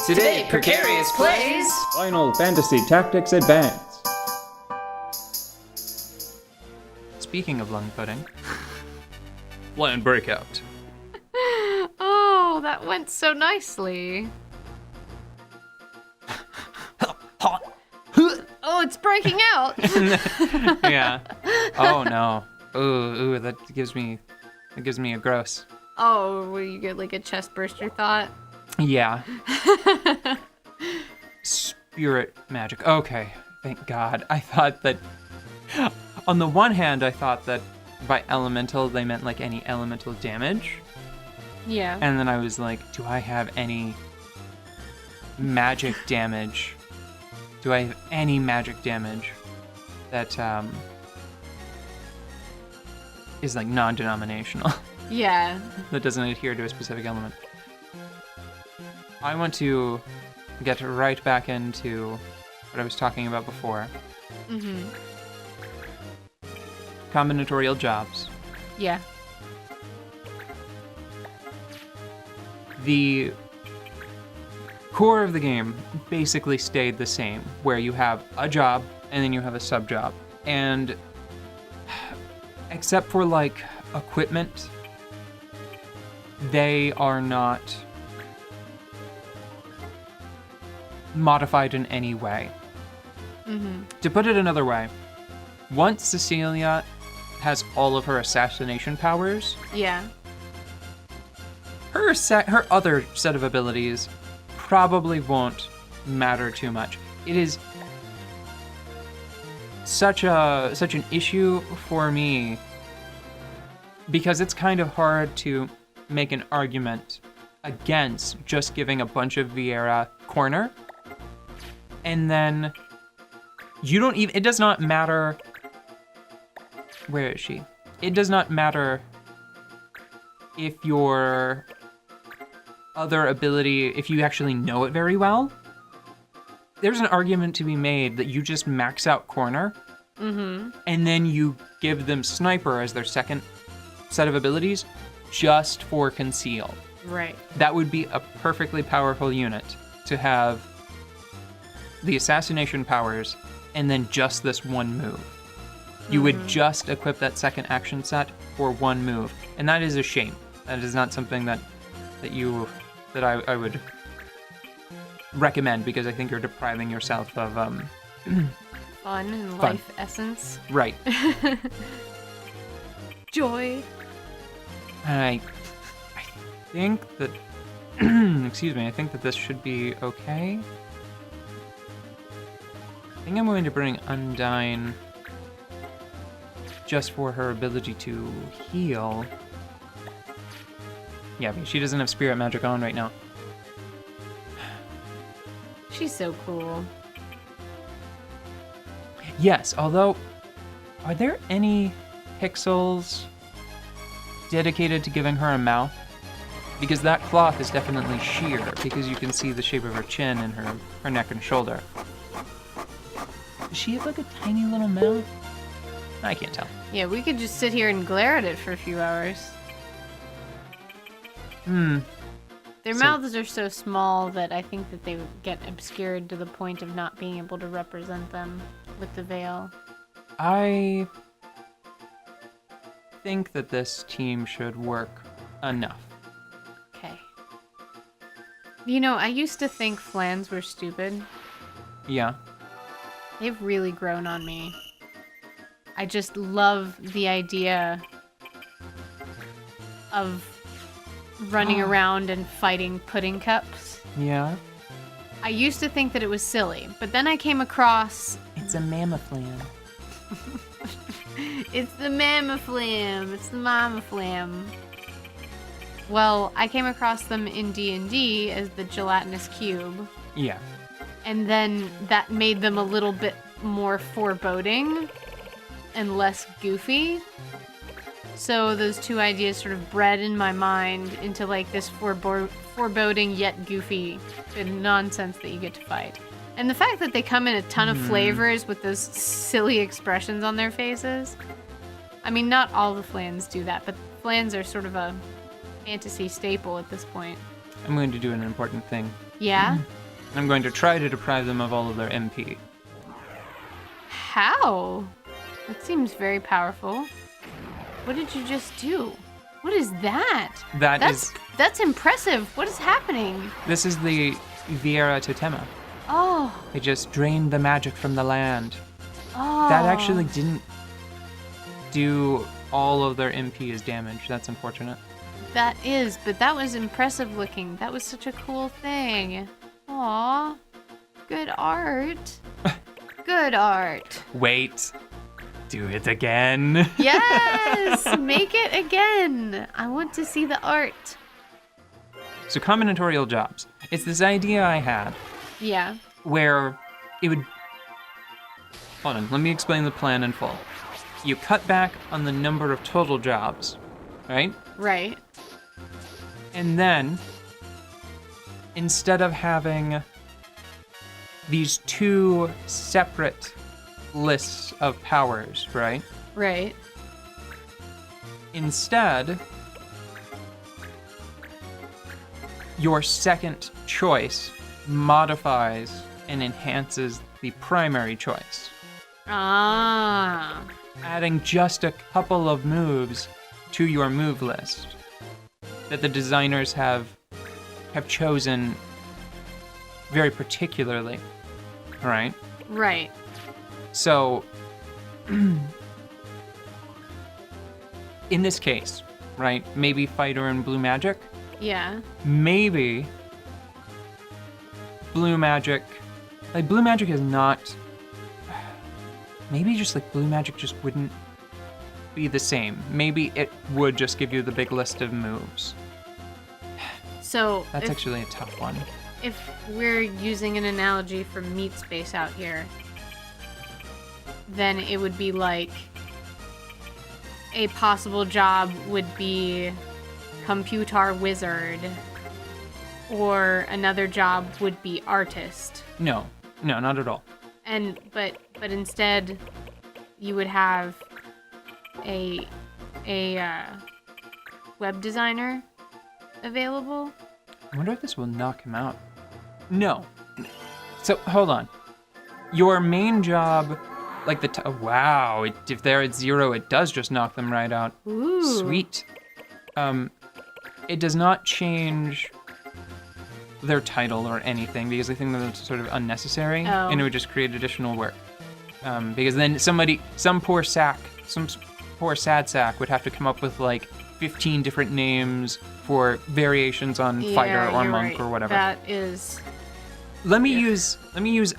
Today, Precarious plays Final Fantasy Tactics Advance. Speaking of lung pudding, land breakout. Oh, that went so nicely. Oh, it's breaking out. Yeah. Oh no. Ooh, that gives me a gross. Oh, will you get like a chest burster thought? Yeah. Spirit magic. Okay, thank God. I thought that, on the one hand, I thought that by elemental they meant like any elemental damage. Yeah. And then I was like, do I have any magic damage? Do I have any magic damage that is like non-denominational? Yeah. That doesn't adhere to a specific element. I want to get right back into what I was talking about before. Mm-hmm. Combinatorial jobs. Yeah. The core of the game basically stayed the same, where you have a job and then you have a sub-job. And except for like equipment, they are not modified in any way. Mm-hmm. To put it another way, once Cecilia has all of her assassination powers, Yeah. her other set of abilities probably won't matter too much. It is such an issue for me because it's kind of hard to make an argument against just giving a bunch of Vieira corner, and then you don't even, it does not matter, where is she? It does not matter if your other ability, if you actually know it very well. There's an argument to be made that you just max out corner, and then you give them sniper as their second set of abilities just for conceal. Right. That would be a perfectly powerful unit to have the assassination powers and then just this one move. You would just equip that second action set for one move, and that is a shame. That is not something that I would recommend, because I think you're depriving yourself of Fun and life essence. right. Joy. I think that excuse me, I think that this should be okay. I think I'm going to bring Undyne just for her ability to heal. Yeah, but she doesn't have spirit magic on right now. She's so cool. Yes, although, are there any pixels dedicated to giving her a mouth? Because that cloth is definitely sheer, because you can see the shape of her chin and her neck and shoulder. Does she have like a tiny little mouth? I can't tell. Yeah, we could just sit here and glare at it for a few hours. Their mouths are so small that I think that they would get obscured to the point of not being able to represent them with the veil. I think that this team should work enough. Okay. You know, I used to think flans were stupid. Yeah. They've really grown on me. I just love the idea of running around and fighting pudding cups. Yeah. I used to think that it was silly, but then I came across... It's a mammaflan. It's the mammaflam. It's the mammaflam. Well, I came across them in D&D as the gelatinous cube. Yeah. And then that made them a little bit more foreboding and less goofy. So those two ideas sort of bred in my mind into like this foreboding yet goofy nonsense that you get to fight. And the fact that they come in a ton of flavors with those silly expressions on their faces. I mean, not all the flans do that, but flans are sort of a fantasy staple at this point. I'm going to do an important thing. Yeah? I'm going to try to deprive them of all of their MP. How? That seems very powerful. What did you just do? What is that? That's impressive. What is happening? This is the Viera Totema. Oh. They just drained the magic from the land. Oh. That actually didn't do all of their MP as damage. That's unfortunate. That is, but that was impressive looking. That was such a cool thing. Aw. Good art. Good art. Wait. Do it again. Yes! Make it again. I want to see the art. So combinatorial jobs. It's this idea I had Yeah. where it would... Hold on, let me explain the plan in full. You cut back on the number of total jobs, right? Right. And then, instead of having these two separate lists of powers, right? Right. Instead, your second choice modifies and enhances the primary choice, Ah. adding just a couple of moves to your move list that the designers have chosen very particularly, right? Right. So, in this case, right, maybe Fighter and Blue Magic, Yeah. maybe Blue Magic, like Blue Magic is not, maybe just like Blue Magic just wouldn't be the same. Maybe it would just give you the big list of moves. So That's actually a tough one. if we're using an analogy from Meat Space out here, then it would be like a possible job would be computer wizard, or another job would be artist. No, not at all. And but instead you would have a web designer available. I wonder if this will knock him out. No. So, hold on. Your main job, like wow, if they're at 0, it does just knock them right out. Ooh. Sweet. It does not change their title or anything, because I think that's sort of unnecessary, and it would just create additional work. Because then some poor sad sack would have to come up with like 15 different names for variations on fighter or monk or whatever. That is. Let me use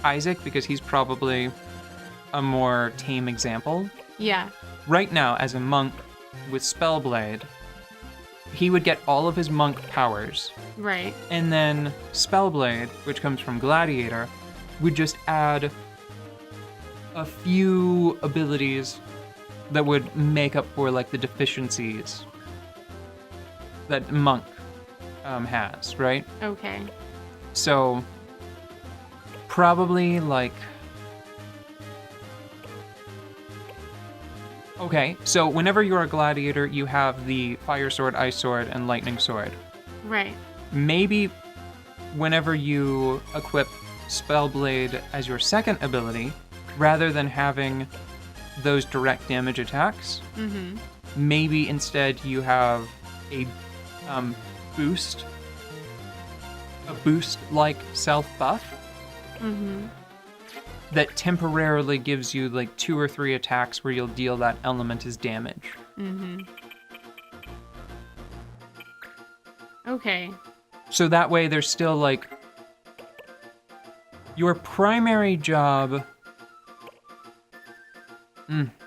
Isaac because he's probably a more tame example. Yeah. Right now, as a monk with Spellblade, he would get all of his monk powers. Right. And then Spellblade, which comes from Gladiator, would just add a few abilities that would make up for like the deficiencies that Monk has, right? Okay. So probably like... Okay, so whenever you're a gladiator, you have the fire sword, ice sword, and lightning sword. Right. Maybe whenever you equip Spellblade as your second ability, rather than having those direct damage attacks, maybe instead you have a boost-like self-buff that temporarily gives you like 2 or 3 attacks where you'll deal that element as damage. Okay. So that way there's still like your primary job.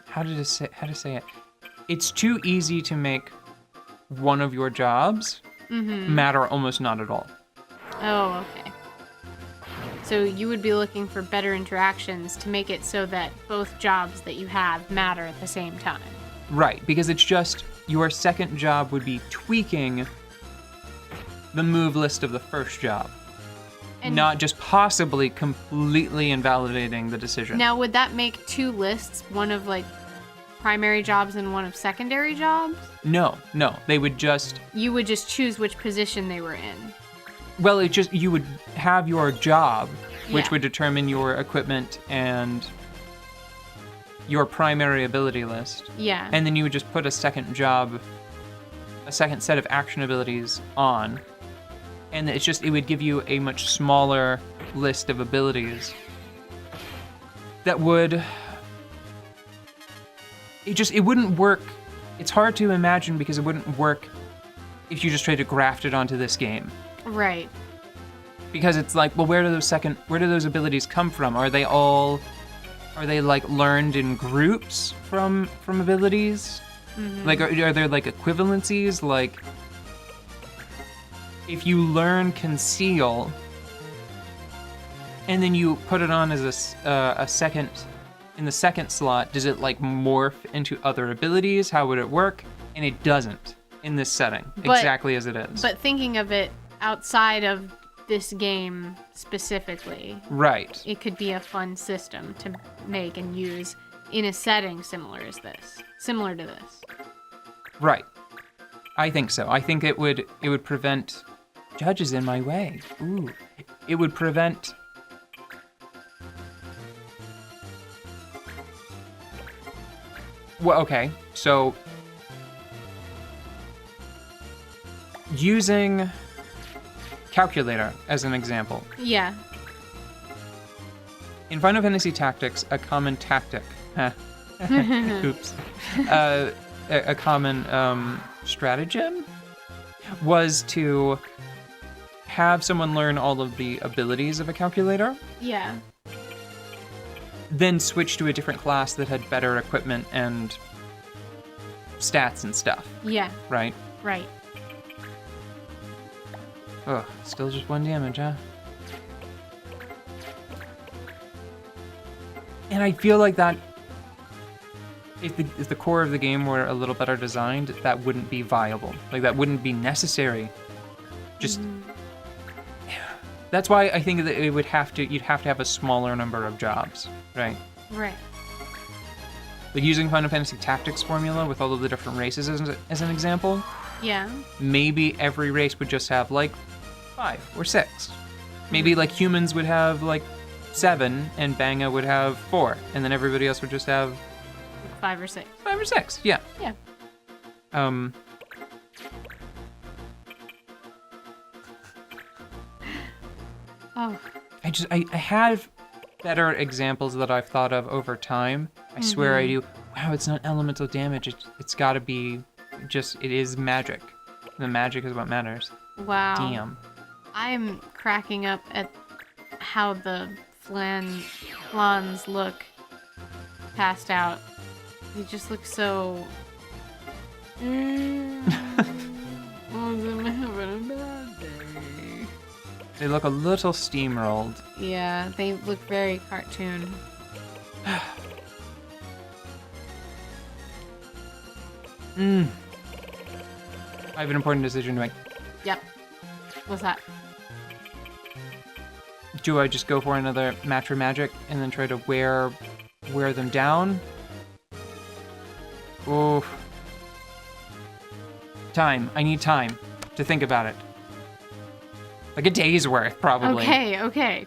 How to say it? It's too easy to make one of your jobs matter almost not at all. Oh, okay. So you would be looking for better interactions to make it so that both jobs that you have matter at the same time. Right, because it's just your second job would be tweaking the move list of the first job. And not just possibly completely invalidating the decision. now, would that make 2 lists, one of like primary jobs and one of secondary jobs? No, they would just... You would just choose which position they were in. Well, it just, you would have your job, which Yeah. would determine your equipment and your primary ability list. Yeah. And then you would just put a second job, a second set of action abilities on. And it's just, it would give you a much smaller list of abilities that would, it wouldn't work. It's hard to imagine because it wouldn't work if you just tried to graft it onto this game. Right. Because it's like, well, where do those abilities come from? Are they like learned in groups from abilities? Mm-hmm. Like, are there like equivalencies? Like, if you learn Conceal, and then you put it on as a second, in the second slot, does it like morph into other abilities? How would it work? And it doesn't in this setting, exactly as it is. But thinking of it outside of this game specifically, right. it could be a fun system to make and use in a setting similar to this. Right. I think so. I think it would prevent judges in my way. Ooh. It would prevent well, okay. So using calculator as an example. Yeah. In Final Fantasy Tactics, a common tactic. Oops. A common stratagem was to have someone learn all of the abilities of a calculator, Yeah. then switch to a different class that had better equipment and stats and stuff, Yeah. right? Right. Oh, still just 1 damage, huh? And I feel like that, if the core of the game were a little better designed, that wouldn't be viable. Like, that wouldn't be necessary. Just, that's why I think that you'd have to have a smaller number of jobs, right? Right. Like using Final Fantasy Tactics formula with all of the different races as an example, Yeah. maybe every race would just have like 5 or 6. Maybe like humans would have like 7 and Banga would have 4, and then everybody else would just have 5 or 6. 5 or 6. Yeah. Yeah. Oh. I have better examples that I've thought of over time. I swear I do. Wow, it's not elemental damage. It's got to be just, it is magic. The magic is what matters. Wow. Damn. I'm cracking up at how the flans look passed out. They just look so... I'm having a bad day. They look a little steamrolled. Yeah, they look very cartoon. I have an important decision to make. Yep. What's that? Do I just go for another match or magic and then try to wear them down? Oof. Time. I need time to think about it. Like a day's worth, probably. Okay.